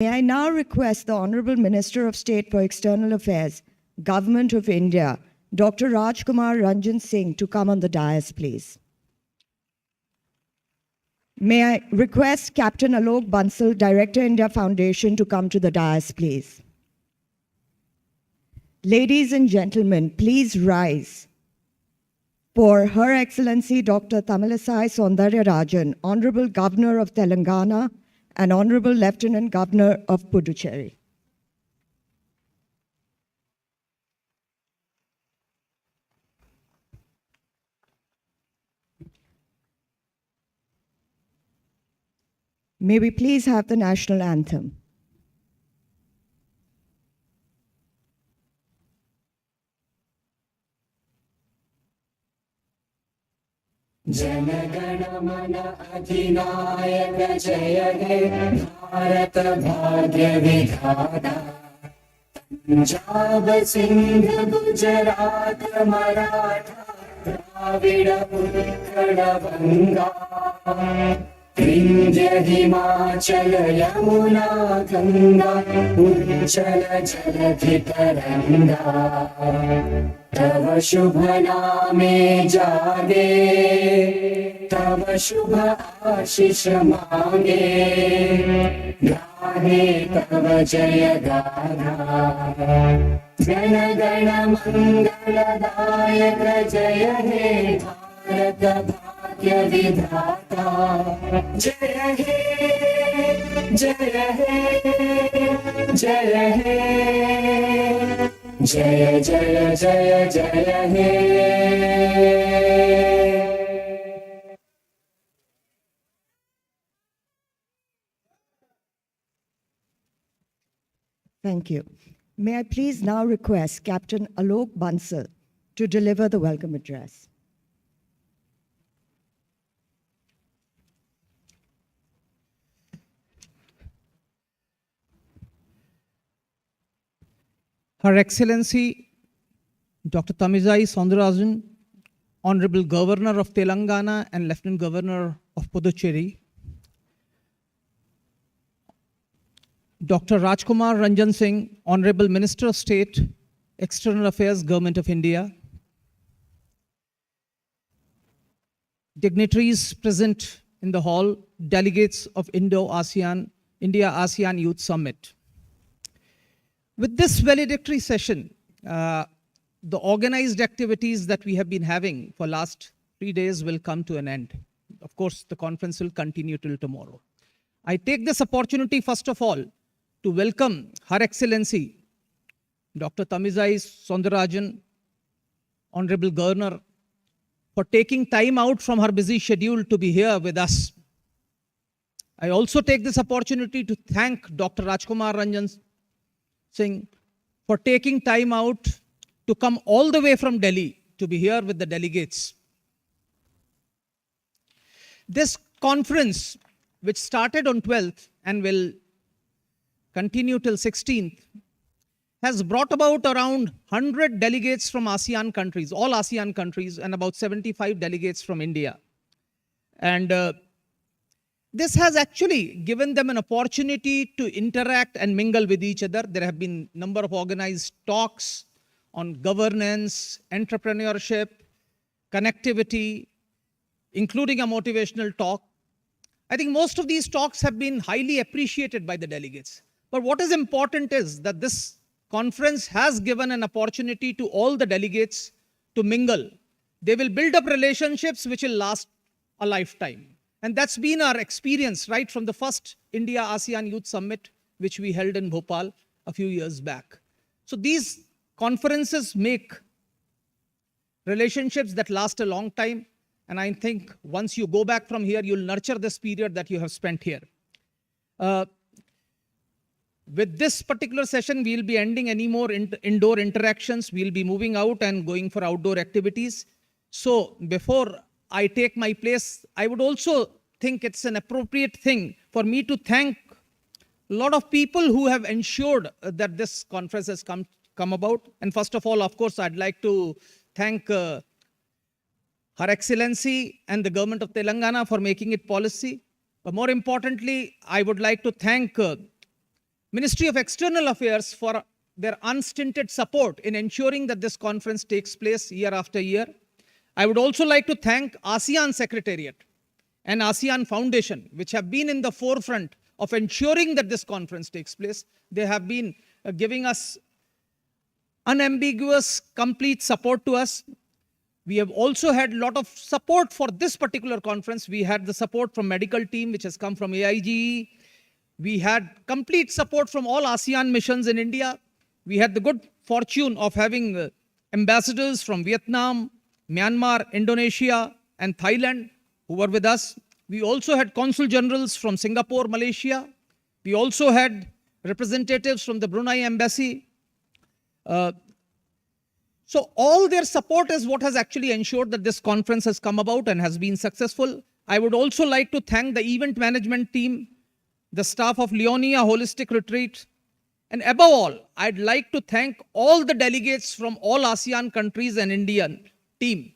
May I now request the Honorable Minister of State for External Affairs, Government of India, Dr. RAJKUMAR Ranjan Singh, to come on the dais, please. May I request Captain ALOK, BANSAL, Director, India Foundation, to come to the dais, please. Ladies and gentlemen, please rise for Her Excellency Dr. TAMILISAI Soundararajan, Honorable Governor of Telangana and Honorable Lieutenant Governor of Puducherry. May we please have the national anthem. जनगण मन अधिनायक जय हे भारत भाग्य विधाता पंजाब सिंध गुजरात मराठा द्राविड़ उत्कल बंगा विंध्य हिमाचल यमुना गंगा उज्जल जलधि तरंगा तव शुभ नामे जागे तव शुभ आशीष मांगे गाहे तव जय गाथा जन गण मंगलदायक जय हे भारत भाग्य विधाता जय हे जय हे जय हे जय जय जय जय हे. Thank you. May I please now request Captain ALOK Bansal to deliver the welcome address. Her Excellency Dr. Tamilisai Soundararajan, Honorable Governor of Telangana and Lieutenant Governor of Puducherry, Dr. RAJKUMAR Ranjan Singh, Honorable Minister of State, External Affairs, Government of India, dignitaries present in the hall, delegates of India-ASEAN Youth Summit. With this valedictory session, the organized activities that we have been having for last 3 days will come to an end. Of course, the conference will continue till tomorrow. I take this opportunity, first of all, to welcome Her Excellency Dr. Tamilisai Soundararajan, Honorable Governor, for taking time out from her busy schedule to be here with us. I also take this opportunity to thank Dr. RAJKUMAR Ranjan Singh for taking time out to come all the way from Delhi to be here with the delegates. This conference, which started on 12th and will continue till 16th, has brought about around 100 delegates from ASEAN countries, all ASEAN countries, and about 75 delegates from India. And this has actually given them an opportunity to interact and mingle with each other. There have been a number of organized talks on governance, entrepreneurship, connectivity, including a motivational talk. I think most of these talks have been highly appreciated by the delegates. But what is important is that this conference has given an opportunity to all the delegates to mingle. They will build up relationships which will last a lifetime. And that's been our experience right from the first India-ASEAN Youth Summit, which we held in Bhopal a few years back. So these conferences make relationships that last a long time. And I think once you go back from here, you'll nurture this period that you have spent here. With this particular session, we'll be ending any more indoor interactions. We'll be moving out and going for outdoor activities. So before I take my place, I would also think it's an appropriate thing for me to thank a lot of people who have ensured that this conference has come about. And first of all, of course, I'd like to thank Her Excellency and the government of Telangana for making it policy. But more importantly, I would like to thank Ministry of External Affairs for their unstinted support in ensuring that this conference takes place year after year. I would also like to thank ASEAN Secretariat and ASEAN Foundation, which have been in the forefront of ensuring that this conference takes place. They have been giving us unambiguous, complete support to us. We have also had a lot of support for this particular conference. We had the support from medical team, which has come from AIGE. We had complete support from all ASEAN missions in India. We had the good fortune of having ambassadors from Vietnam, Myanmar, Indonesia, and Thailand who were with us. We also had consul generals from Singapore, Malaysia. We also had representatives from the Brunei embassy. So all their support is what has actually ensured that this conference has come about and has been successful. I would also like to thank the event management team, the staff of Leonia Holistic Retreat, and above all, I'd like to thank all the delegates from all ASEAN countries and Indian team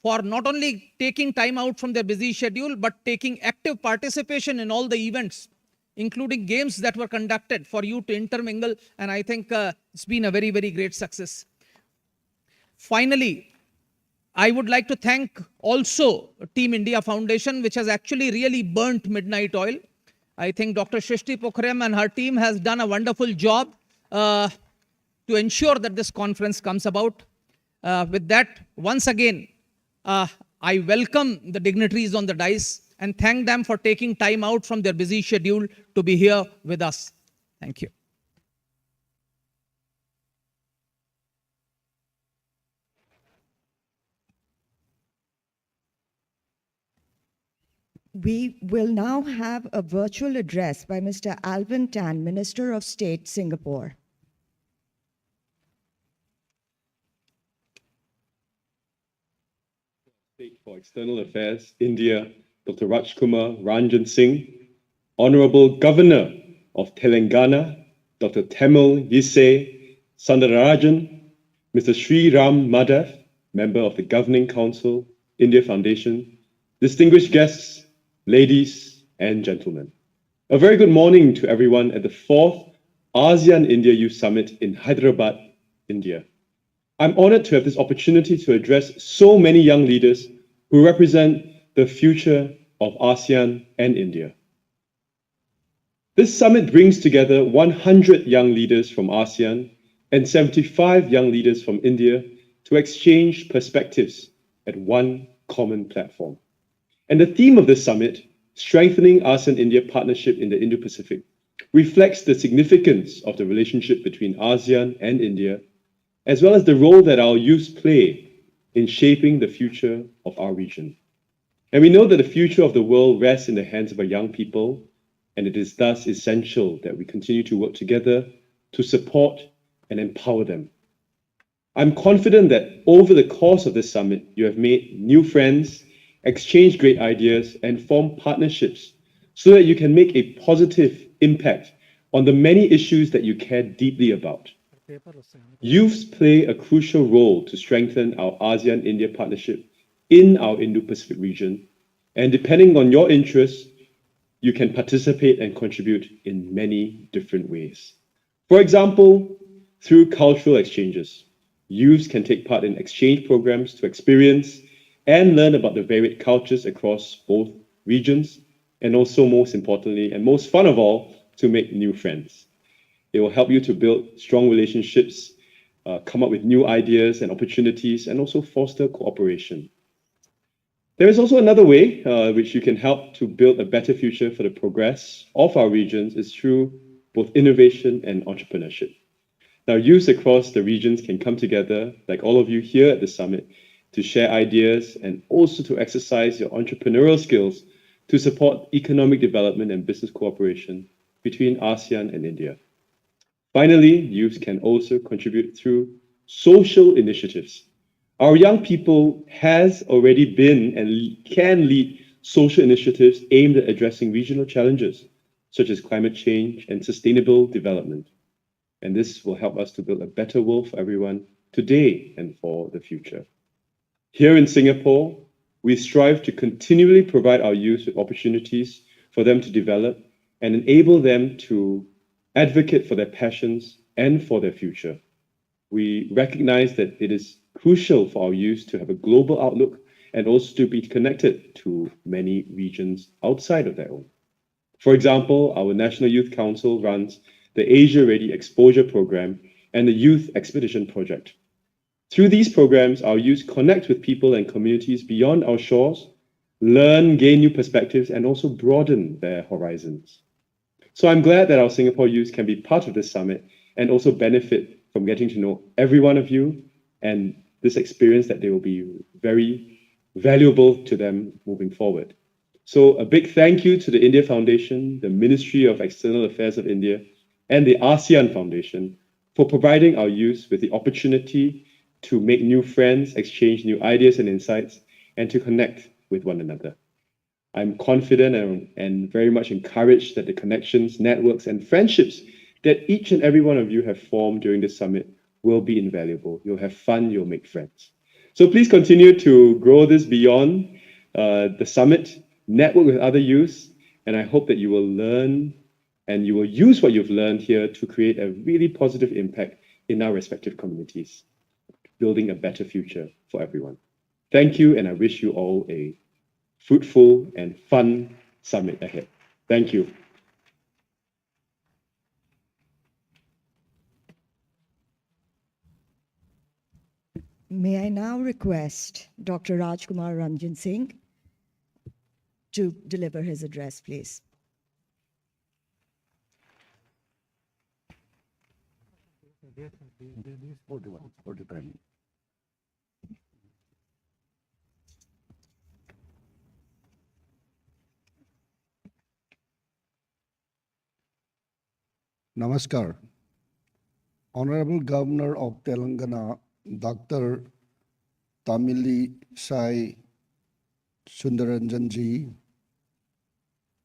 for not only taking time out from their busy schedule, but taking active participation in all the events, including games that were conducted for you to intermingle. And I think it's been a very, very great success. Finally, I would like to thank also Team India Foundation, which has actually really burnt midnight oil. I think Dr. Shrishti Pokhrem and her team has done a wonderful job to ensure that this conference comes about. With that, once again, I welcome the dignitaries on the dais and thank them for taking time out from their busy schedule to be here with us. Thank you. We will now have a virtual address by Mr. Alvin Tan, Minister of State, Singapore. State for External Affairs, India, Dr. RAJKUMAR Ranjan Singh, Honorable Governor of Telangana, Dr. Tamilisai Soundararajan, Mr. Sri Ram Madhav, Member of the Governing Council, India Foundation, distinguished guests, ladies and gentlemen. A very good morning to everyone at the 4th ASEAN-India Youth Summit in Hyderabad, India. I'm honored to have this opportunity to address so many young leaders who represent the future of ASEAN and India. This summit brings together 100 young leaders from ASEAN and 75 young leaders from India to exchange perspectives at one common platform. And the theme of this summit, Strengthening ASEAN-India Partnership in the Indo-Pacific, reflects the significance of the relationship between ASEAN and India, as well as the role that our youth play in shaping the future of our region. And we know that the future of the world rests in the hands of our young people, and it is thus essential that we continue to work together to support and empower them. I'm confident that over the course of this summit, you have made new friends, exchanged great ideas, and formed partnerships so that you can make a positive impact on the many issues that you care deeply about. Youths play a crucial role to strengthen our ASEAN-India partnership in our Indo-Pacific region, and depending on your interests, you can participate and contribute in many different ways. For example, through cultural exchanges, youths can take part in exchange programs to experience and learn about the varied cultures across both regions, and also, most importantly, and most fun of all, to make new friends. It will help you to build strong relationships, come up with new ideas and opportunities, and also foster cooperation. There is also another way which you can help to build a better future for the progress of our regions is through both innovation and entrepreneurship. Now, youths across the regions can come together, like all of you here at the summit, to share ideas and also to exercise your entrepreneurial skills to support economic development and business cooperation between ASEAN and India. Finally, youths can also contribute through social initiatives. Our young people has already been and can lead social initiatives aimed at addressing regional challenges, such as climate change and sustainable development. And this will help us to build a better world for everyone today and for the future. Here in Singapore, we strive to continually provide our youth with opportunities for them to develop and enable them to advocate for their passions and for their future. We recognize that it is crucial for our youth to have a global outlook and also to be connected to many regions outside of their own. For example, our National Youth Council runs the Asia Ready Exposure Program and the Youth Expedition Project. Through these programs, our youth connect with people and communities beyond our shores, learn, gain new perspectives, and also broaden their horizons. So I'm glad that our Singapore youth can be part of this summit and also benefit from getting to know every one of you and this experience that they will be very valuable to them moving forward. So a big thank you to the India Foundation, the Ministry of External Affairs of India, and the ASEAN Foundation for providing our youth with the opportunity to make new friends, exchange new ideas and insights, and to connect with one another. I'm confident and very much encouraged that the connections, networks, and friendships that each and every one of you have formed during this summit will be invaluable. You'll have fun, you'll make friends. So please continue to grow this beyond the summit, network with other youths, and I hope that you will learn and you will use what you've learned here to create a really positive impact in our respective communities, building a better future for everyone. Thank you, and I wish you all a fruitful and fun summit ahead. Thank you. May I now request Dr. Rajkumar Ranjan Singh to deliver his address, please. Namaskar. Honorable Governor of Telangana, Dr. Tamilisai Soundararajan ji,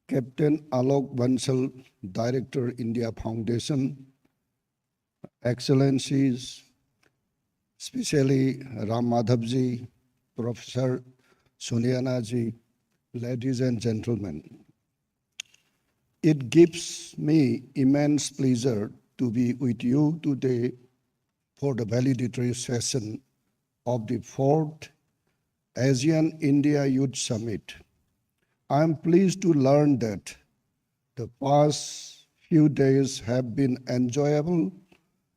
Captain ALOK BANSAL, Director, India Foundation, Excellencies, especially Ram Madhav ji, Professor Suniana ji, ladies and gentlemen. It gives me immense pleasure to be with you today for the valedictory session of the 4th ASEAN India Youth Summit. I am pleased to learn that the past few days have been enjoyable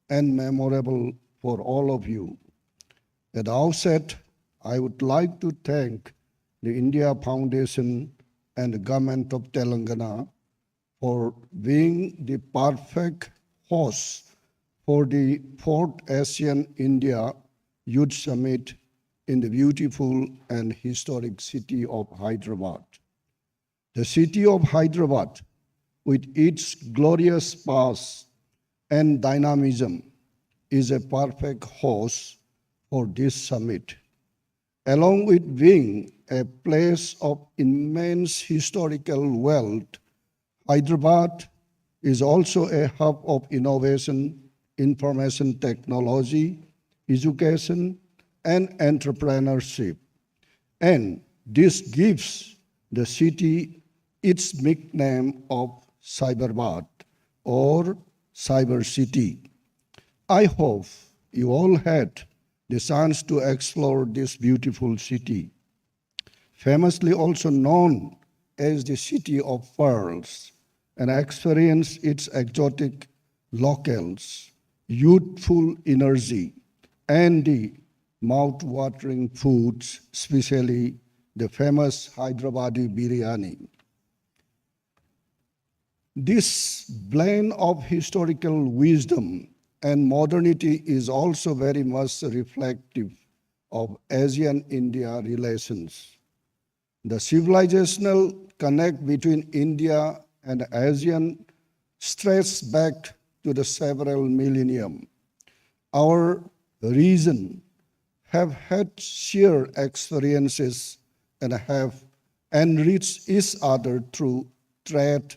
and memorable for all of you. At the outset, I would like to thank the India Foundation and the Government of Telangana for being the perfect host for the 4th ASEAN India Youth Summit in the beautiful and historic city of Hyderabad. The city of Hyderabad, with its glorious past and dynamism, is a perfect host for this summit. Along with being a place of immense historical wealth, Hyderabad is also a hub of innovation, information technology, education, and entrepreneurship. And this gives the city its nickname of Cyberbad or Cyber City. I hope you all had the chance to explore this beautiful city, famously also known as the City of Pearls, and experience its exotic locales, youthful energy, and the mouth-watering foods, especially the famous Hyderabadi biryani. This blend of historical wisdom and modernity is also very much reflective of ASEAN-India relations. The civilizational connect between India and ASEAN stretches back to the several millennium. Our region have had shared experiences and have enriched each other through trade,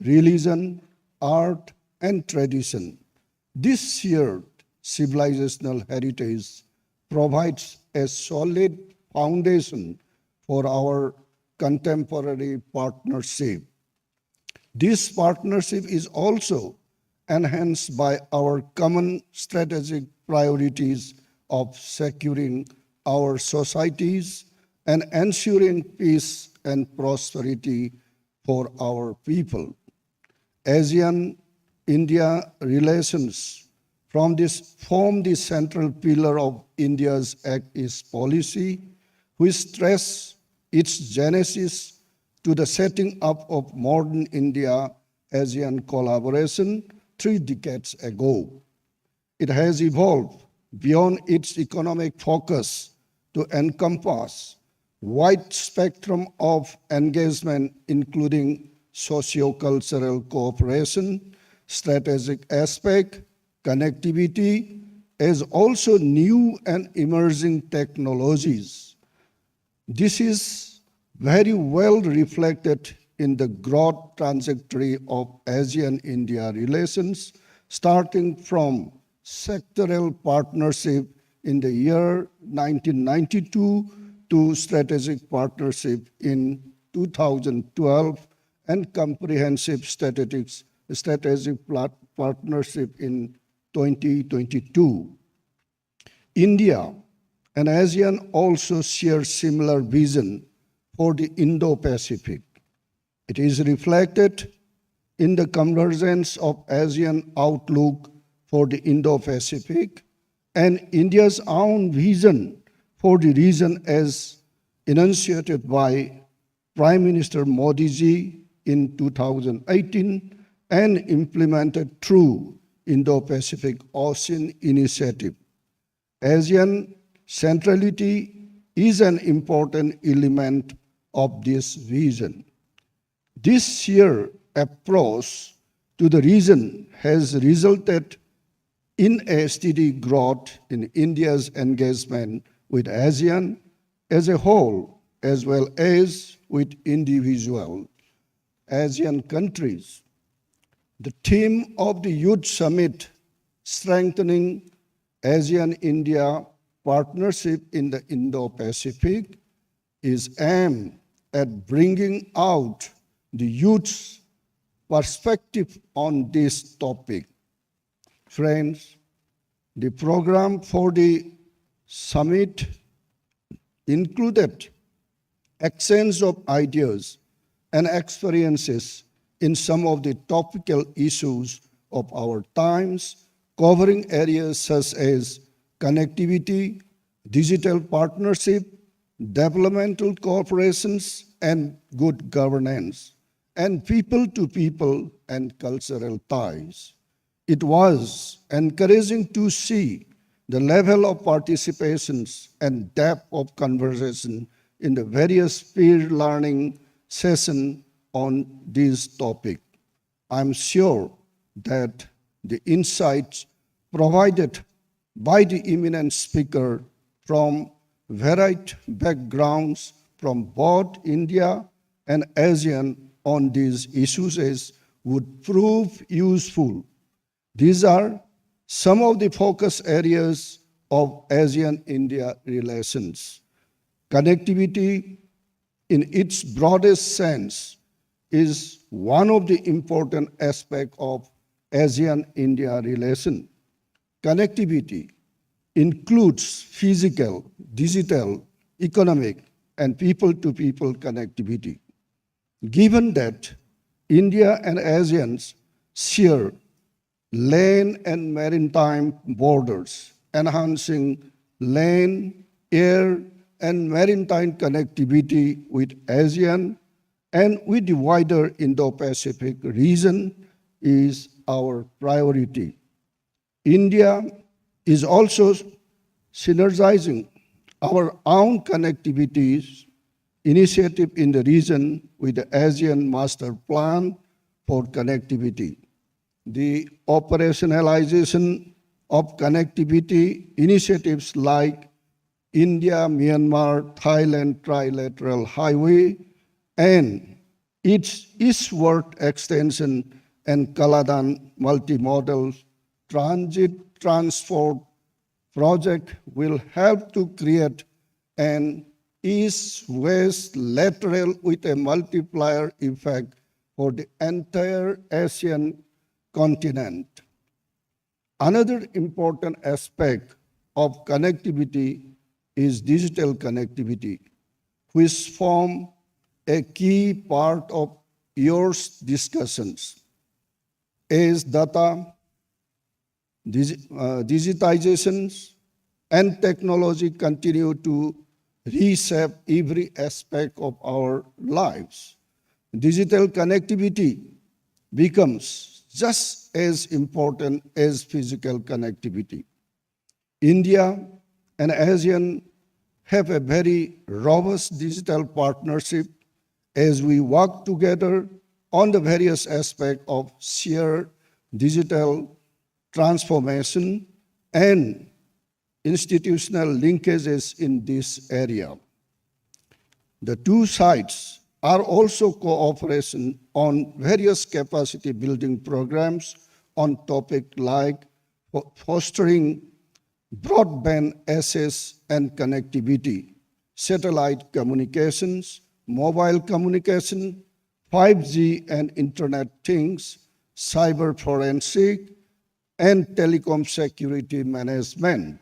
religion, art, and tradition. This shared civilizational heritage provides a solid foundation for our contemporary partnership. This partnership is also enhanced by our common strategic priorities of securing our societies and ensuring peace and prosperity for our people. ASEAN-India relations form the central pillar of India's Act East policy, which stress its genesis to the setting up of modern India-ASEAN collaboration 3 decades ago. It has evolved beyond its economic focus to encompass wide spectrum of engagement, including socio-cultural cooperation, strategic aspect, connectivity, as also new and emerging technologies. This is very well reflected in the growth trajectory of ASEAN-India relations, starting from sectoral partnership in the year 1992 to strategic partnership in 2012 and comprehensive strategic partnership in 2022. India and ASEAN also share similar vision for the Indo-Pacific. It is reflected in the convergence of ASEAN outlook for the Indo-Pacific and India's own vision for the region as enunciated by Prime Minister Modi ji in 2018 and implemented through Indo-Pacific Ocean Initiative. ASEAN centrality is an important element of this vision. This shared approach to the region has resulted in a steady growth in India's engagement with ASEAN as a whole, as well as with individual ASEAN countries. The theme of the Youth Summit, Strengthening ASEAN-India Partnership in the Indo-Pacific, is aimed at bringing out the youth's perspective on this topic. Friends, the program for the summit included exchange of ideas and experiences in some of the topical issues of our times, covering areas such as connectivity, digital partnership, developmental cooperations, and good governance, and people-to-people and cultural ties. It was encouraging to see the level of participations and depth of conversation in the various peer learning sessions on this topic. I'm sure that the insights provided by the eminent speaker from varied backgrounds from both India and ASEAN on these issues would prove useful. These are some of the focus areas of ASEAN-India relations. Connectivity, in its broadest sense, is one of the important aspects of ASEAN-India relation. Connectivity includes physical, digital, economic, and people-to-people connectivity. Given that India and ASEAN share land and maritime borders, enhancing land, air, and maritime connectivity with ASEAN and with the wider Indo-Pacific region is our priority. India is also synergizing our own connectivity initiative in the region with the ASEAN Master Plan for Connectivity. The operationalization of connectivity initiatives like India-Myanmar Thailand Trilateral Highway and its eastward extension and Kaladan multimodal transit transport project will help to create an east-west lateral with a multiplier effect for the entire ASEAN continent. Another important aspect of connectivity is digital connectivity, which form a key part of your discussions. As data, digitizations, and technology continue to reshape every aspect of our lives, digital connectivity becomes just as important as physical connectivity. India and ASEAN have a very robust digital partnership as we work together on the various aspects of shared digital transformation and institutional linkages in this area. The two sides are also cooperation on various capacity building programs on topics like fostering broadband access and connectivity, satellite communications, mobile communication, 5G and Internet things, cyber forensic, and telecom security management.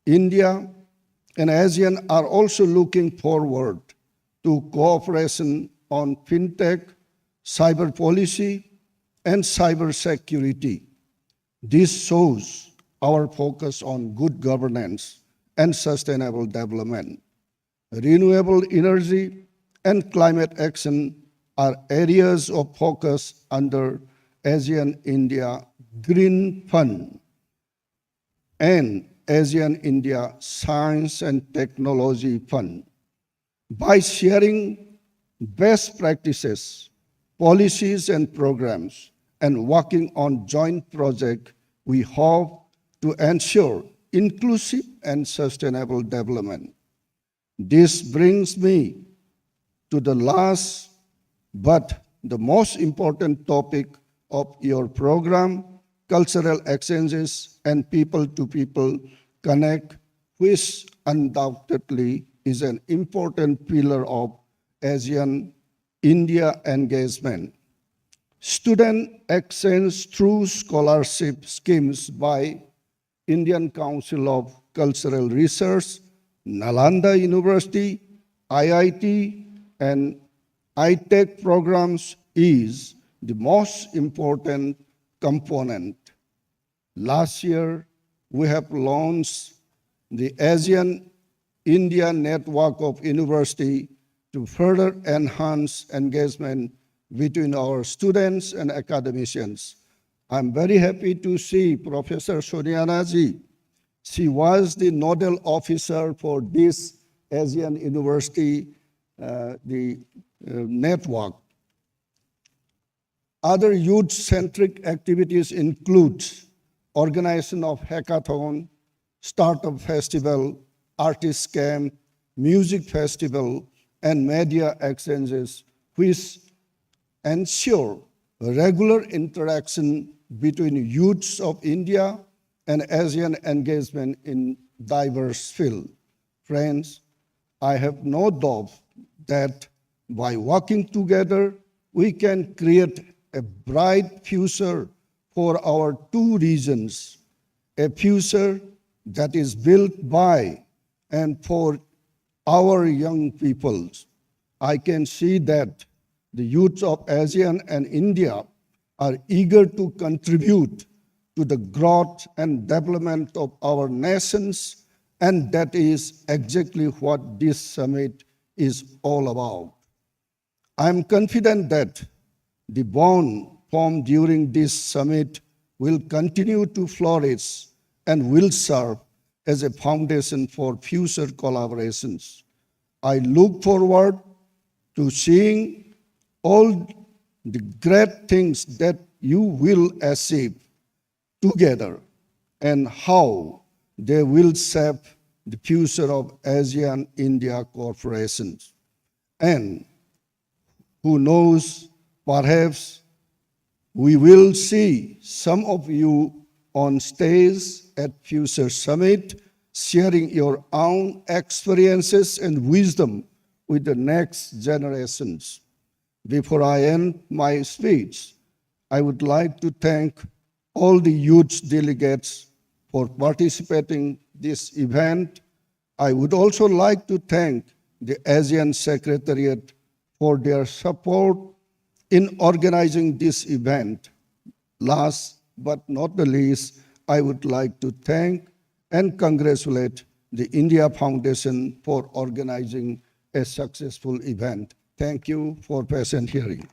India and ASEAN are also looking forward to cooperation on fintech, cyber policy, and cyber security. This shows our focus on good governance and sustainable development. Renewable energy and climate action are areas of focus under ASEAN-India Green Fund and ASEAN-India Science and Technology Fund. By sharing best practices, policies and programs, and working on joint projects, we hope to ensure inclusive and sustainable development. This brings me to the last but the most important topic of your program, cultural exchanges and people-to-people connect, which undoubtedly is an important pillar of ASEAN-India engagement. Student exchange through scholarship schemes by Indian Council of Cultural Research, Nalanda University, IIT, and ITech programs is the most important component. Last year, we have launched the ASEAN-India Network of University to further enhance engagement between our students and academicians. I'm very happy to see Professor Soniana ji. She was the nodal officer for this ASEAN University network. Other youth-centric activities include organization of hackathon, startup festival, artist camp, music festival, and media exchanges, which ensure regular interaction between youths of India and ASEAN engagement in diverse fields. Friends, I have no doubt that by working together, we can create a bright future for our two regions, a future that is built by and for our young peoples. I can see that the youth of ASEAN and India are eager to contribute to the growth and development of our nations, and that is exactly what this summit is all about. I am confident that the bond formed during this summit will continue to flourish and will serve as a foundation for future collaborations. I look forward to seeing all the great things that you will achieve together and how they will shape the future of ASEAN-India corporations. And who knows, perhaps we will see some of you on stage at future summit sharing your own experiences and wisdom with the next generations. Before I end my speech, I would like to thank all the youth delegates for participating this event. I would also like to thank the ASEAN Secretariat for their support in organizing this event. Last but not the least, I would like to thank and congratulate the India Foundation for organizing a successful event. Thank you for patient hearing.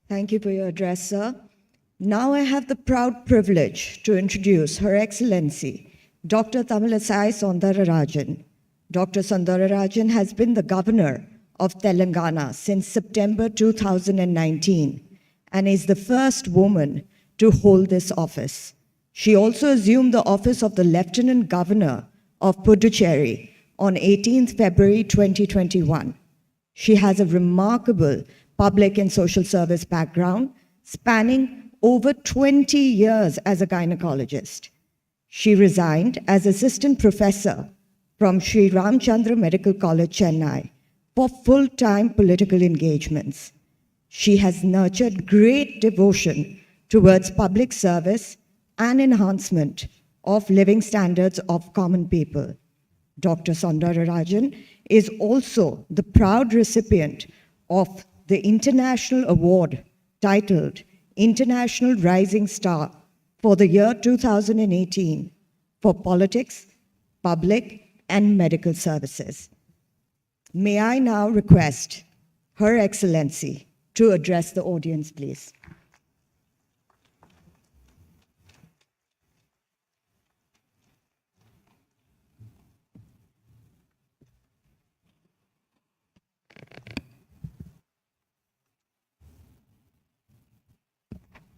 Thank you for your address, sir. Now I have the proud privilege to introduce Her Excellency, Dr. Tamilisai Soundararajan. Dr. Soundararajan has been the governor of Telangana since September 2019 and is the first woman to hold this office. She also assumed the office of the Lieutenant Governor of Puducherry on 18th February 2021. She has a remarkable public and social service background spanning over 20 years as a gynecologist. She resigned as assistant professor from Sri Ramchandra Medical College, Chennai, for full-time political engagements. She has nurtured great devotion towards public service and enhancement of living standards of common people. Dr. Soundararajan is also the proud recipient of the International Award titled International Rising Star for the year 2018 for politics, public, and medical services. May I now request Her Excellency to address the audience, please.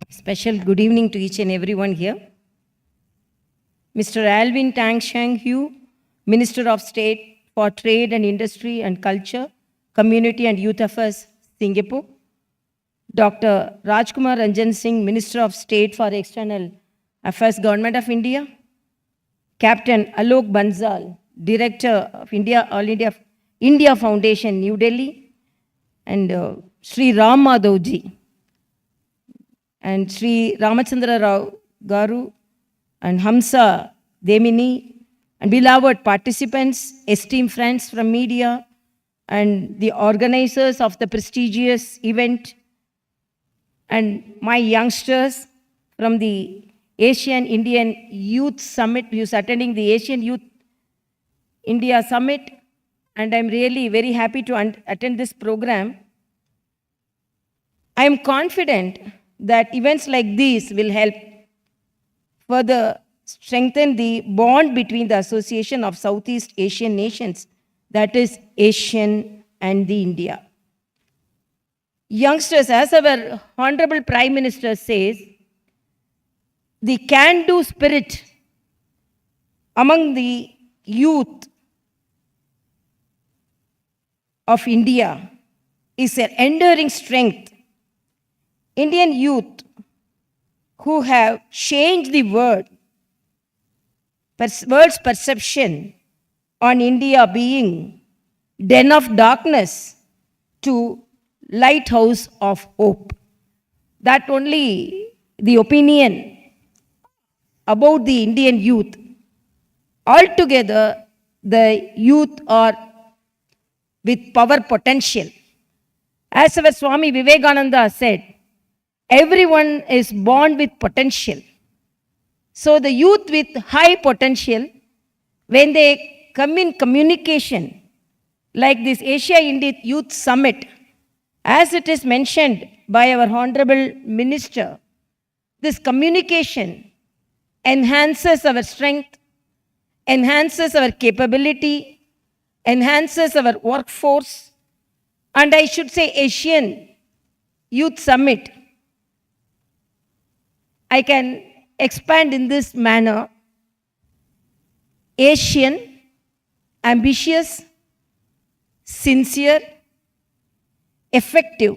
Special good evening to each and everyone here. Mr. ALVIN Tang Shang Hu, Minister of State for Trade and Industry and Culture, Community and Youth Affairs, Singapore. Dr. RAJKUMAR RANJAN Singh, Minister of State for External Affairs, Government of India. Captain ALOK BANSAL, Director of All India Foundation, New Delhi. And Sri Ram Madhavji, and Sri Ramachandra Rao Garu, and Hamsa Demini, and beloved participants, esteemed friends from media, and the organizers of the prestigious event, and my youngsters from the Asian Indian Youth Summit, who's attending the Asian Youth India Summit, and I'm really very happy to attend this program. I am confident that events like these will help further strengthen the bond between the Association of Southeast Asian Nations, that is ASEAN and the India. Youngsters, as our Honorable Prime Minister says, the can-do spirit among the youth of India is an enduring strength. Indian youth who have changed the world's perception on India being den of darkness to lighthouse of hope. That only the opinion about the Indian youth. Altogether, the youth are with power potential. As our Swami Vivekananda said, everyone is born with potential. So the youth with high potential, when they come in communication, like this Asia-India Youth Summit, as it is mentioned by our Honorable Minister, this communication enhances our strength, enhances our capability, enhances our workforce, and I should say Asian Youth Summit. I can expand in this manner: Asian, ambitious, sincere, effective,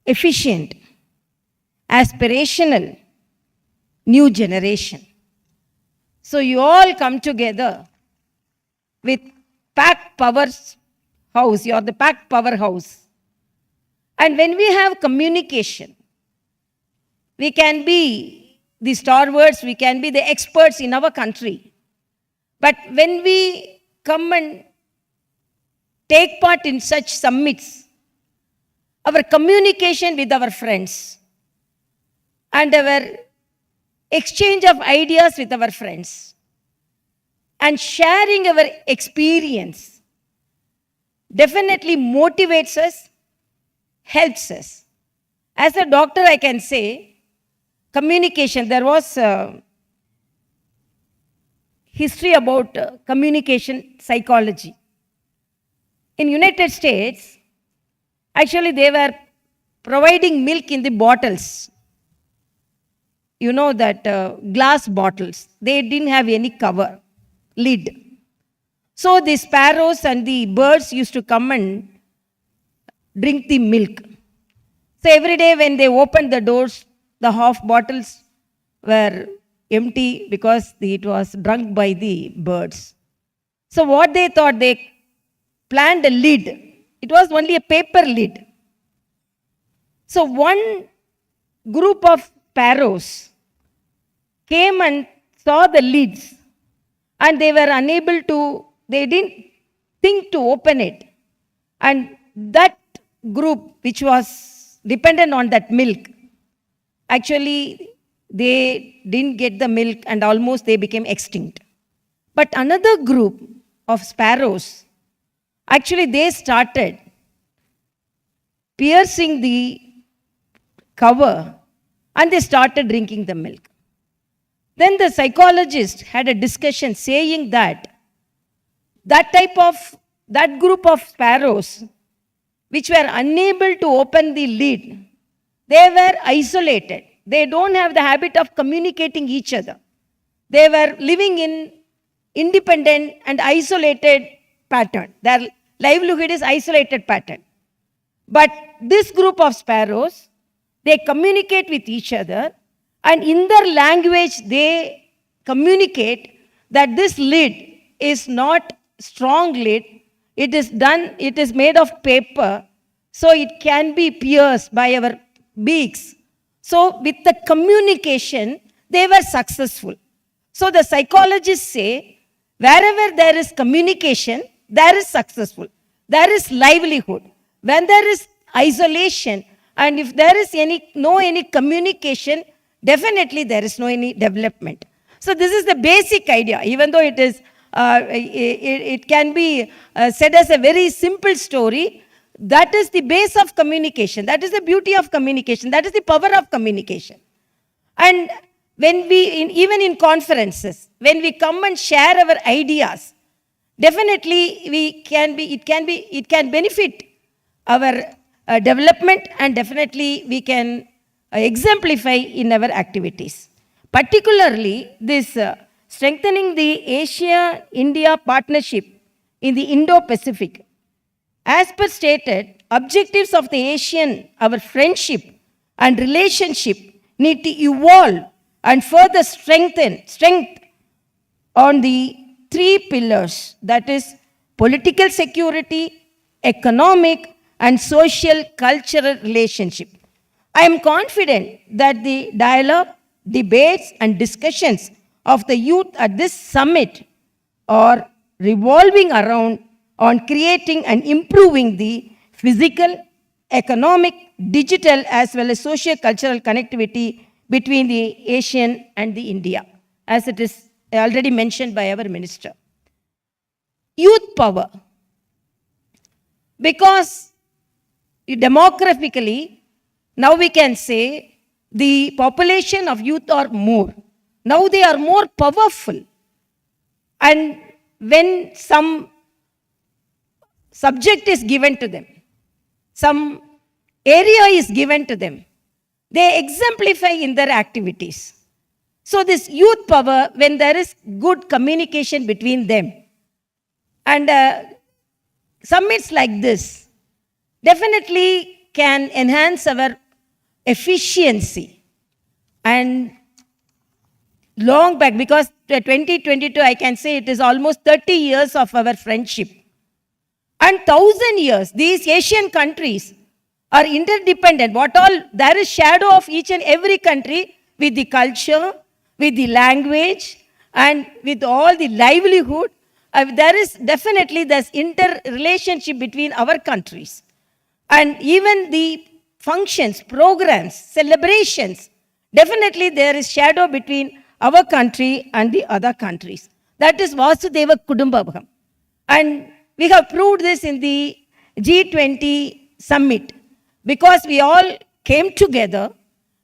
efficient, aspirational, new generation. So you all come together with packed power house. You are the packed powerhouse. And when we have communication, we can be the stalwarts, we can be the experts in our country. But when we come and take part in such summits, our communication with our friends and our exchange of ideas with our friends and sharing our experience definitely motivates us, helps us. As a doctor, I can say, communication, there was history about communication psychology. In United States, actually they were providing milk in the bottles. You know that glass bottles. They didn't have any cover, lid. So the sparrows and the birds used to come and drink the milk. So every day when they opened the doors, the half bottles were empty because it was drunk by the birds. So what they thought, they planned a lid. It was only a paper lid. So one group of sparrows came and saw the lids and they were unable to, they didn't think to open it. And that group which was dependent on that milk, actually they didn't get the milk and almost they became extinct. But another group of sparrows, actually they started piercing the cover and they started drinking the milk. Then the psychologist had a discussion saying that that group of sparrows which were unable to open the lid, they were isolated. They don't have the habit of communicating each other. They were living in independent and isolated pattern. Their livelihood is isolated pattern. But this group of sparrows, they communicate with each other and in their language they communicate that this lid is not strong lid. It is made of paper, so it can be pierced by our beaks. So with the communication, they were successful. So the psychologists say, wherever there is communication, there is successful. There is livelihood. When there is isolation, and if there is any communication, definitely there is no any development. So this is the basic idea, even though it is, it can be said as a very simple story. That is the base of communication. That is the beauty of communication. That is the power of communication. And when we, even in conferences, when we come and share our ideas, definitely it can benefit our development, and definitely we can exemplify in our activities. Particularly this strengthening the Asia-India partnership in the Indo-Pacific. As per stated, objectives of the ASEAN, our friendship and relationship need to evolve and further strength on the three pillars, that is political security, economic and social cultural relationship. I am confident that the dialogue, debates and discussions of the youth at this summit are revolving around on creating and improving the physical, economic, digital as well as socio-cultural connectivity between the ASEAN and the India, as it is already mentioned by our minister. Youth power. Because demographically, now we can say the population of youth are more. Now they are more powerful. And when some subject is given to them, some area is given to them, they exemplify in their activities. So this youth power, when there is good communication between them, and summits like this definitely can enhance our efficiency. And long back, because 2022, I can say it is almost 30 years of our friendship. And 1,000 years, these Asian countries are interdependent. What all, there is shadow of each and every country with the culture, with the language, and with all the livelihood. There is definitely this interrelationship between our countries. And even the functions, programs, celebrations, definitely there is shadow between our country and the other countries. That is Vasudeva Kudumbakam. And we have proved this in the G20 summit, because we all came together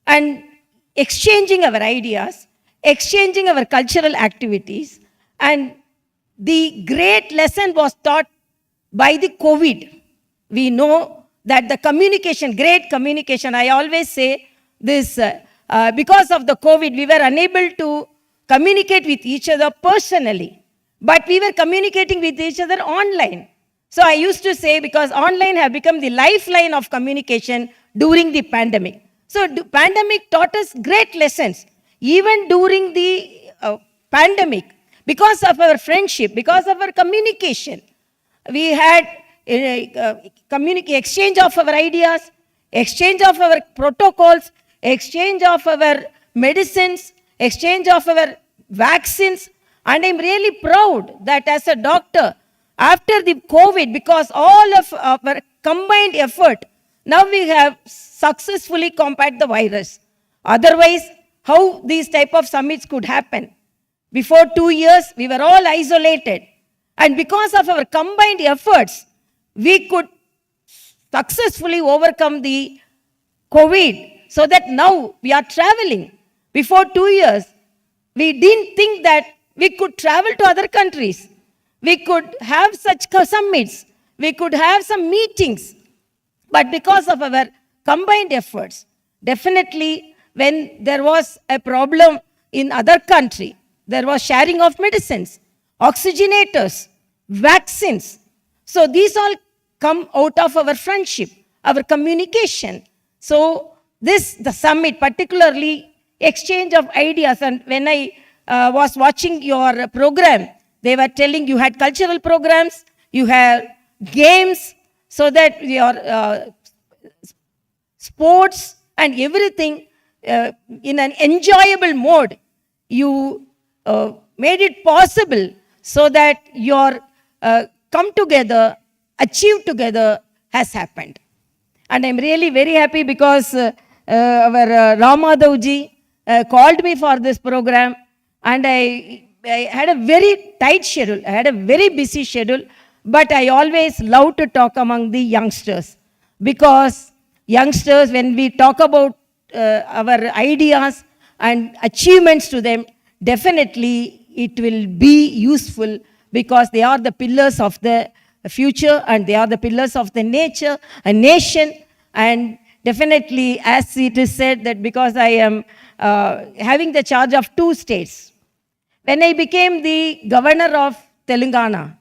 and exchanging our ideas, exchanging our cultural activities, and the great lesson was taught by the COVID. We know that the communication, great communication, I always say this, because of the COVID, we were unable to communicate with each other personally, but we were communicating with each other online. So I used to say, because online have become the lifeline of communication during the pandemic. So the pandemic taught us great lessons. Even during the pandemic, because of our friendship, because of our communication, we had exchange of our ideas, exchange of our protocols, exchange of our medicines, exchange of our vaccines. And I'm really proud that as a doctor, after the COVID, because all of our combined effort, now we have successfully combated the virus. Otherwise, how these type of summits could happen? Before 2 years, we were all isolated. And because of our combined efforts, we could successfully overcome the COVID, so that now we are traveling. Before 2 years, we didn't think that we could travel to other countries. We could have such summits. We could have some meetings. But because of our combined efforts, definitely when there was a problem in other country, there was sharing of medicines, oxygenators, vaccines. So these all come out of our friendship, our communication. So this, the summit, particularly exchange of ideas. And when I was watching your program, they were telling you had cultural programs, you have games, so that your sports and everything in an enjoyable mode, you made it possible so that your come together, achieve together has happened. And I'm really very happy because our Ramadhavji called me for this program, and I had a very tight schedule. I had a very busy schedule, but I always love to talk among the youngsters, because youngsters, when we talk about our ideas and achievements to them, definitely it will be useful, because they are the pillars of the future, and they are the pillars of the nature, a nation. And definitely, as it is said, that because I am having the charge of 2 states, when I became the governor of Telangana,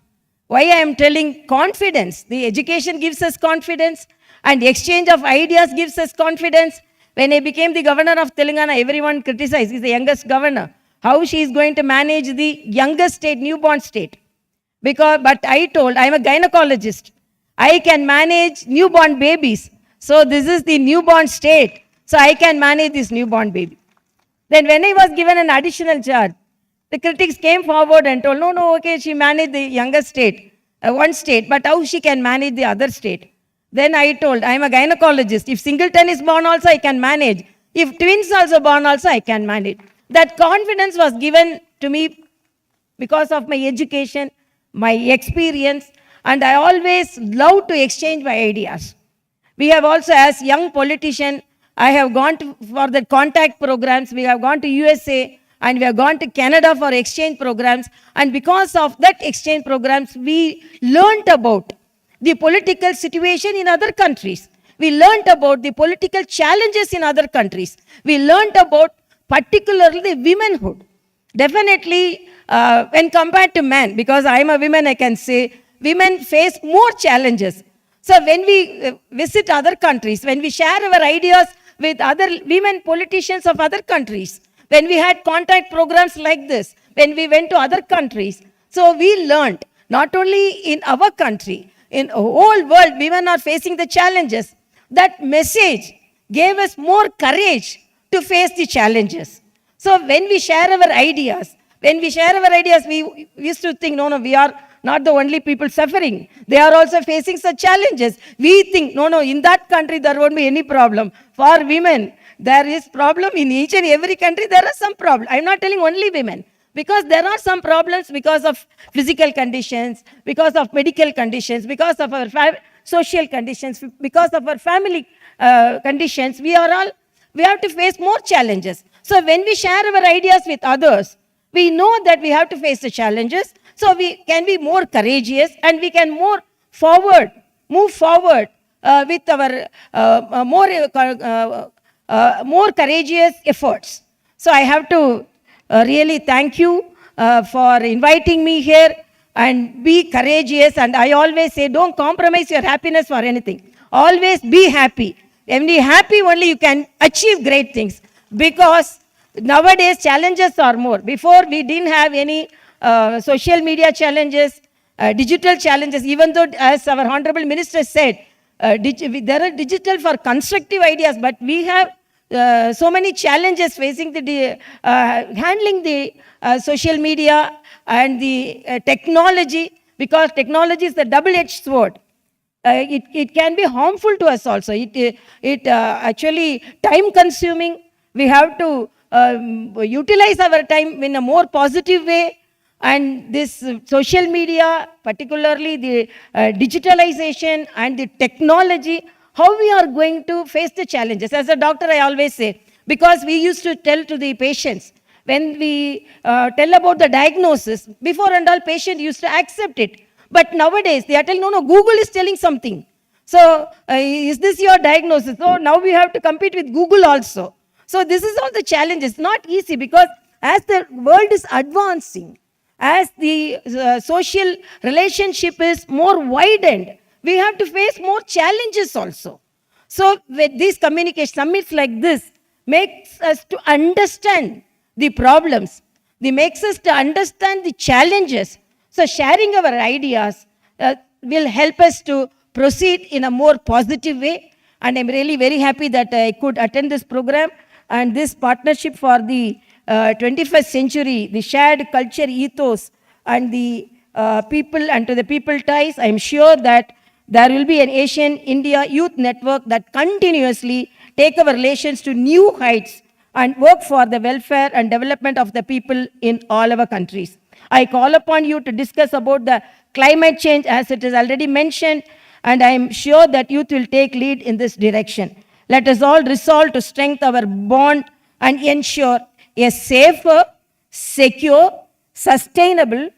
why I am telling confidence, the education gives us confidence, and the exchange of ideas gives us confidence. When I became the governor of Telangana, everyone criticized, he's the youngest governor, how she is going to manage the youngest state, newborn state. But I told, I'm a gynecologist, I can manage newborn babies. So this is the newborn state, so I can manage this newborn baby. Then when I was given an additional charge, the critics came forward and told, no, okay, she managed the youngest state, one state, but how she can manage the other state? Then I told, I'm a gynecologist. If singleton is born also, I can manage. If twins also born also, I can manage. That confidence was given to me because of my education, my experience, and I always love to exchange my ideas. We have also, as young politician, I have gone for the contact programs, we have gone to USA, and we have gone to Canada for exchange programs. And because of that exchange programs, we learnt about the political situation in other countries. We learnt about the political challenges in other countries. We learnt about particularly womenhood. Definitely, when compared to men, because I am a woman, I can say, women face more challenges. So when we visit other countries, when we share our ideas with other women politicians of other countries, when we had contact programs like this, when we went to other countries. So we learned, not only in our country, in the whole world, women are facing the challenges. That message gave us more courage to face the challenges. So when we share our ideas, we used to think, no, we are not the only people suffering. They are also facing such challenges. We think, no, in that country there won't be any problem. For women, there is problem in each and every country. There are some problems. I'm not telling only women, because there are some problems because of physical conditions, because of medical conditions, because of our social conditions, because of our family conditions. We have to face more challenges. So when we share our ideas with others, we know that we have to face the challenges. So we can be more courageous, and we can move forward with our more courageous efforts. So I have to really thank you for inviting me here, and be courageous. And I always say, don't compromise your happiness for anything. Always be happy. Only happy only you can achieve great things, because nowadays challenges are more. Before we didn't have any social media challenges, digital challenges, even though, as our Honorable Minister said, there are digital for constructive ideas, but we have so many challenges facing handling the social media and the technology, because technology is the double-edged sword. It can be harmful to us also. It actually time-consuming. We have to utilize our time in a more positive way. And this social media, particularly the digitalization and the technology, how we are going to face the challenges. As a doctor, I always say, because we used to tell to the patients, when we tell about the diagnosis, before and all, patient used to accept it. But nowadays, they are telling, no, Google is telling something. So, is this your diagnosis? So, now we have to compete with Google also. So, this is all the challenges. Not easy, because as the world is advancing, as the social relationship is more widened, we have to face more challenges also. So, with these communication summits like this, makes us to understand the problems. They makes us to understand the challenges. So, sharing our ideas will help us to proceed in a more positive way. And I'm really very happy that I could attend this program, and this partnership for the 21st century, the shared culture ethos and the people and to the people ties. I'm sure that there will be an Asian India Youth Network that continuously take our relations to new heights and work for the welfare and development of the people in all our countries. I call upon you to discuss about the climate change, as it is already mentioned, and I am sure that youth will take lead in this direction. Let us all resolve to strengthen our bond and ensure a safer, secure, sustainable,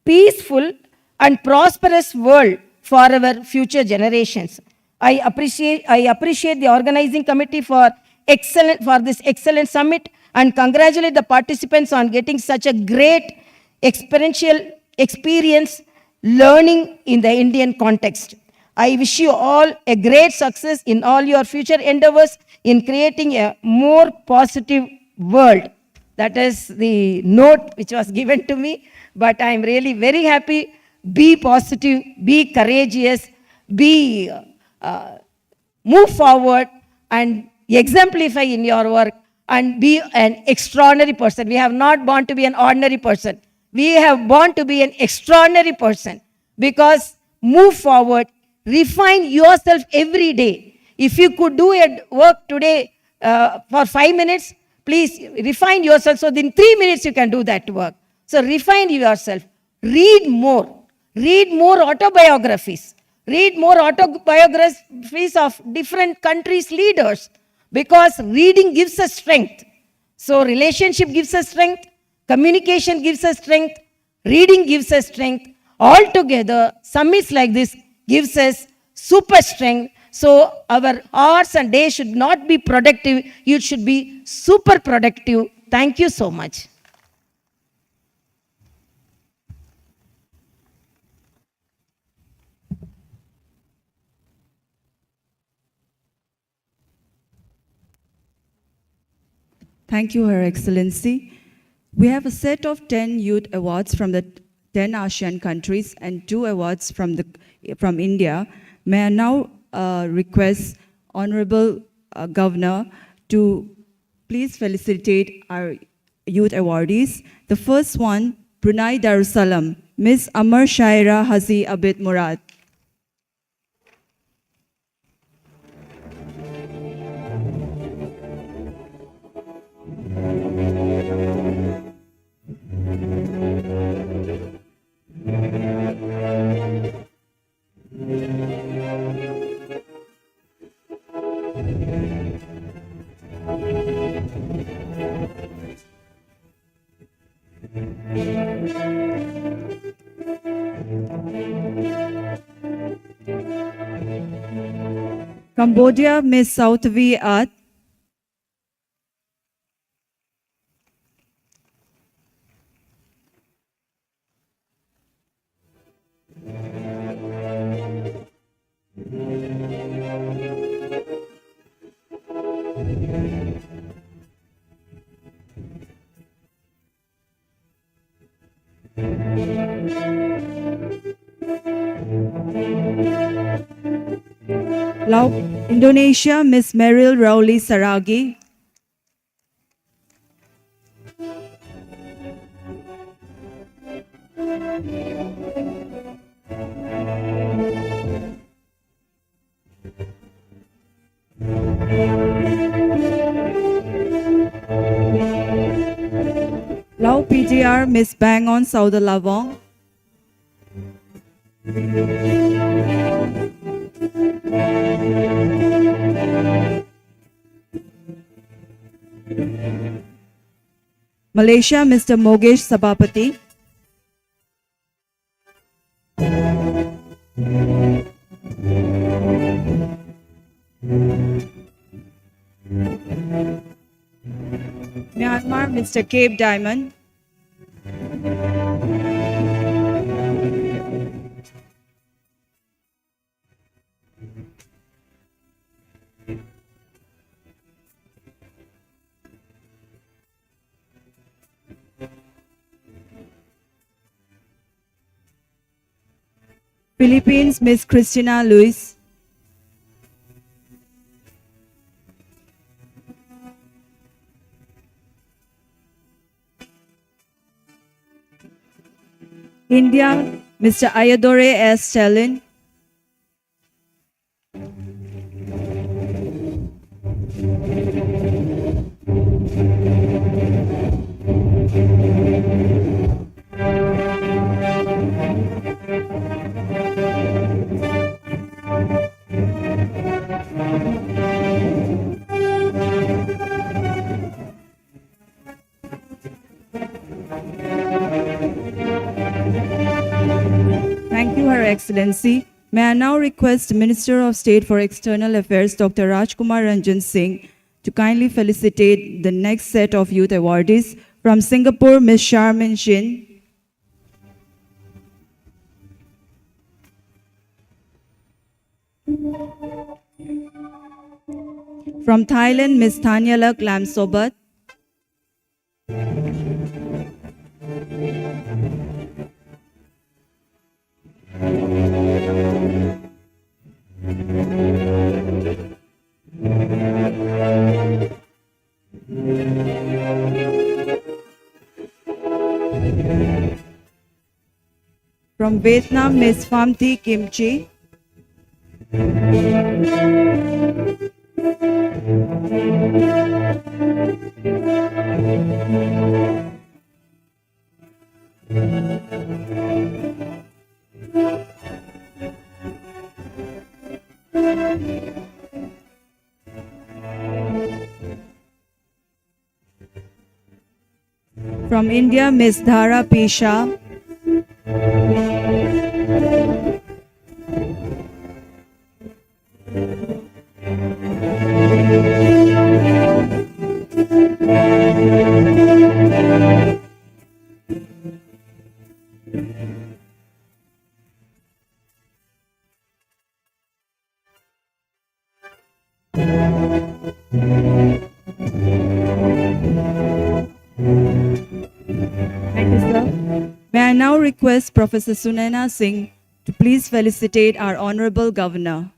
peaceful, and prosperous world for our future generations. I appreciate the organizing committee for this excellent summit, and congratulate the participants on getting such a great experiential experience learning in the Indian context. I wish you all a great success in all your future endeavors in creating a more positive world. That is the note which was given to me, but I am really very happy. Be positive, be courageous, move forward and exemplify in your work, and be an extraordinary person. We have not born to be an ordinary person. We have born to be an extraordinary person, because move forward, refine yourself every day. If you could do a work today for 5 minutes, please refine yourself, so in 3 minutes you can do that work. So refine yourself. Read more. Read more autobiographies. Read more autobiographies of different countries' leaders, because reading gives us strength. So relationship gives us strength, communication gives us strength, reading gives us strength. All together, summits like this gives us super strength. So our hours and days should not be productive, it should be super productive. Thank you so much. Thank you, Her Excellency. We have a set of 10 youth awards from the 10 ASEAN countries and 2 awards from India. May I now request Honorable Governor to please felicitate our youth awardees. The first one, Brunei Darussalam, Ms. Amar Shaira Hazi Abid Murad. Cambodia, Ms. Sautvi At. Laos, Indonesia, Ms. Meryl Rowley Saragi. Lao PTR, Ms. Bangon Saudalavong. Malaysia, Mr. Mogesh Sabapati. Myanmar, Mr. Cape Diamond. Philippines, Ms. Christina Luis. India, Mr. Ayadore S. Stalin. Thank you, Her Excellency. May I now request Minister of State for External Affairs, Dr. Rajkumar Ranjan Singh, to kindly felicitate the next set of youth awardees. From Singapore, Ms. Charmin Shin. From Thailand, Ms. Thanyalak Lamsobat. From Vietnam, Ms. Pham Thi Kim Chi. From India, Ms. Dhara P. Shah. Thank you, sir. May I now request Professor Sunaina Singh to please felicitate our Honorable Governor.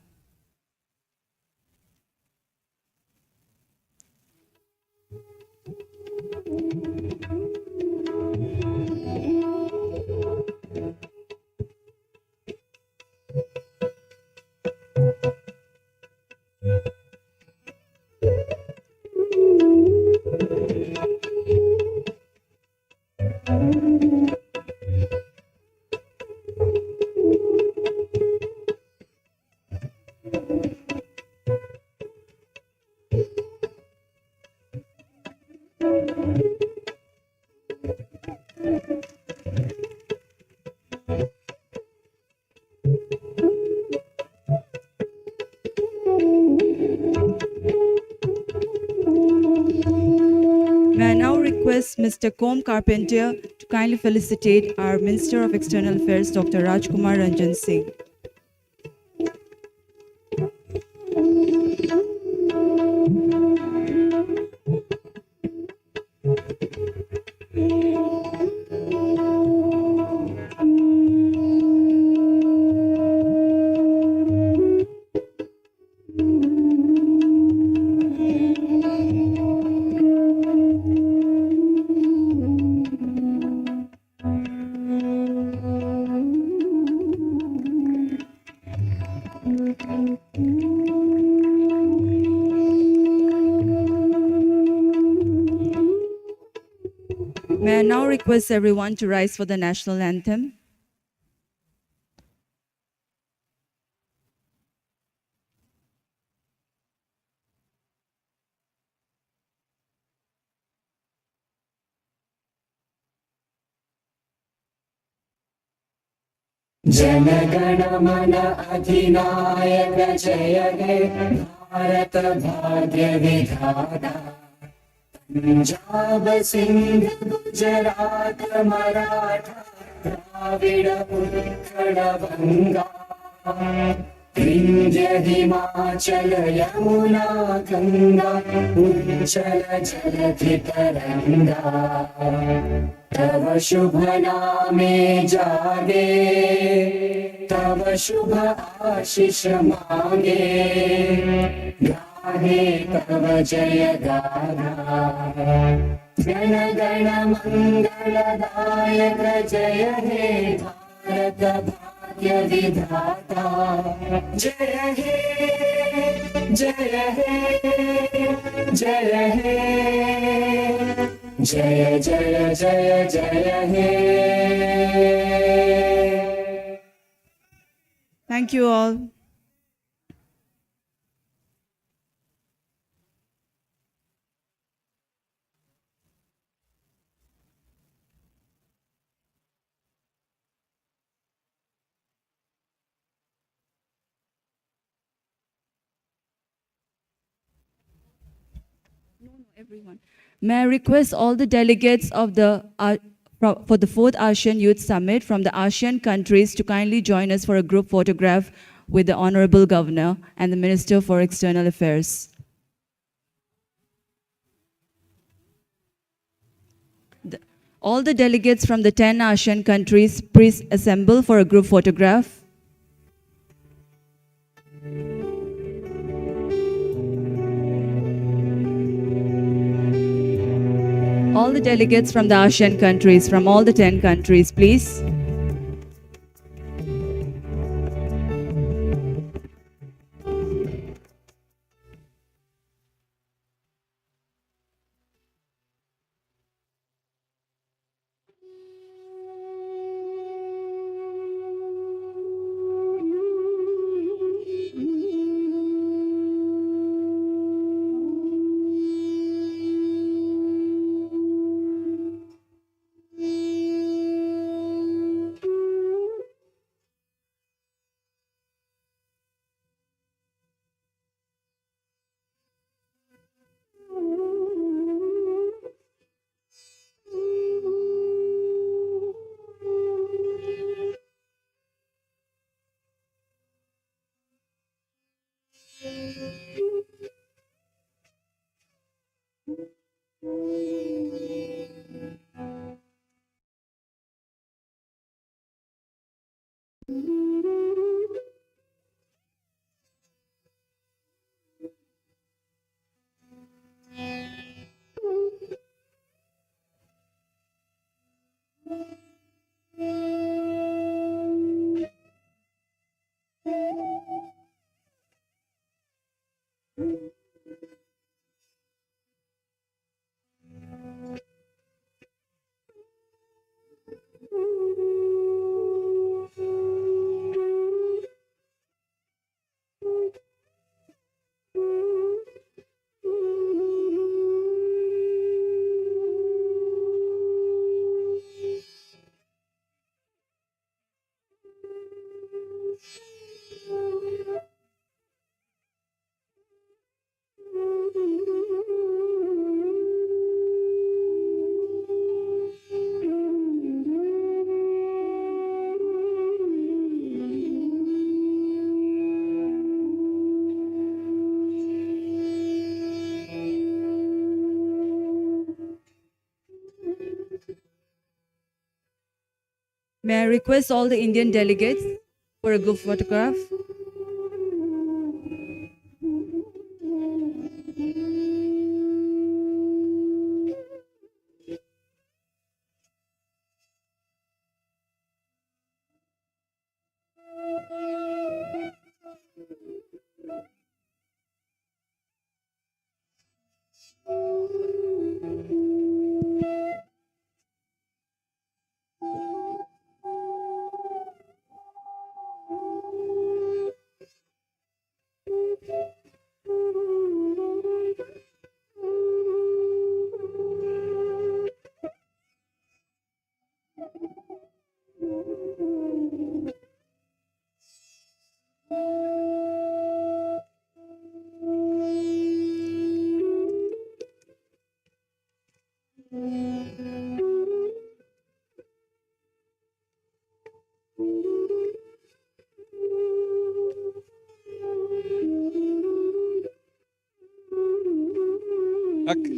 May I now request Mr. Com Carpenter to kindly felicitate our Minister of External Affairs, Dr. Rajkumar Ranjan Singh. May I now request everyone to rise for the national anthem? जनगण मन अधिनायक जय हे भारत भाग्य विधाता पंजाब सिंध गुजरात मराठा द्राविड उत्कल बंगा विंध्य हिमाचल यमुना गंगा उच्चल जलधि तरंगा तव शुभ नामे जागे तव शुभ आशीष मांगे गाहे तव जय गाथा जन गण मंगलदायक जय हे भारत भाग्य विधाता जय हे जय हे जय हे जय जय जय जय हे Thank you all. Everyone. May I request all the delegates of for the 4th ASEAN Youth Summit from the ASEAN countries to kindly join us for a group photograph with the Honorable Governor and the Minister for External Affairs. All the delegates from the 10 ASEAN countries, please assemble for a group photograph. All the delegates from the ASEAN countries, from all the 10 countries, please. May I request all the Indian delegates for a group photograph?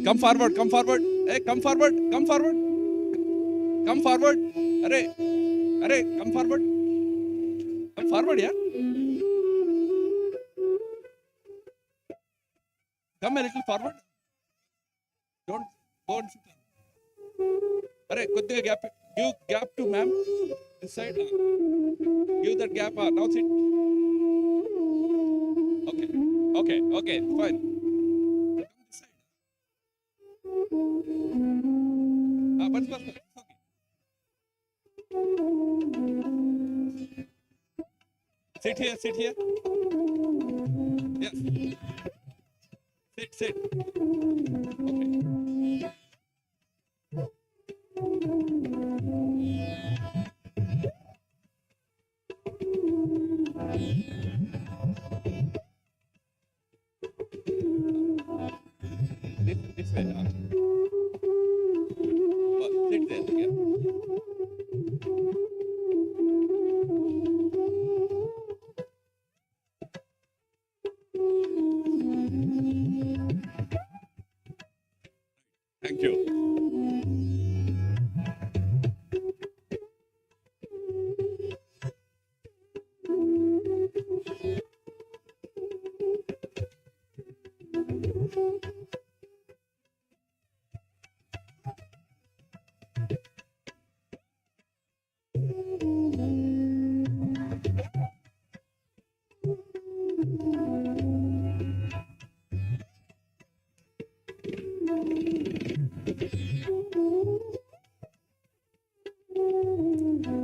Come forward, come forward. Hey, come forward, come forward. Come forward. Arey, come forward. Come forward, yeah. Come a little forward. Don't go and sit down. Arey, koddiga gap. Give gap to ma'am. This side. Give that gap. Now sit. Okay, fine. But okay. Sit here. Yes. Sit. Okay. This way. Sit there. Yeah. Thank you.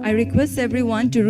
I request everyone to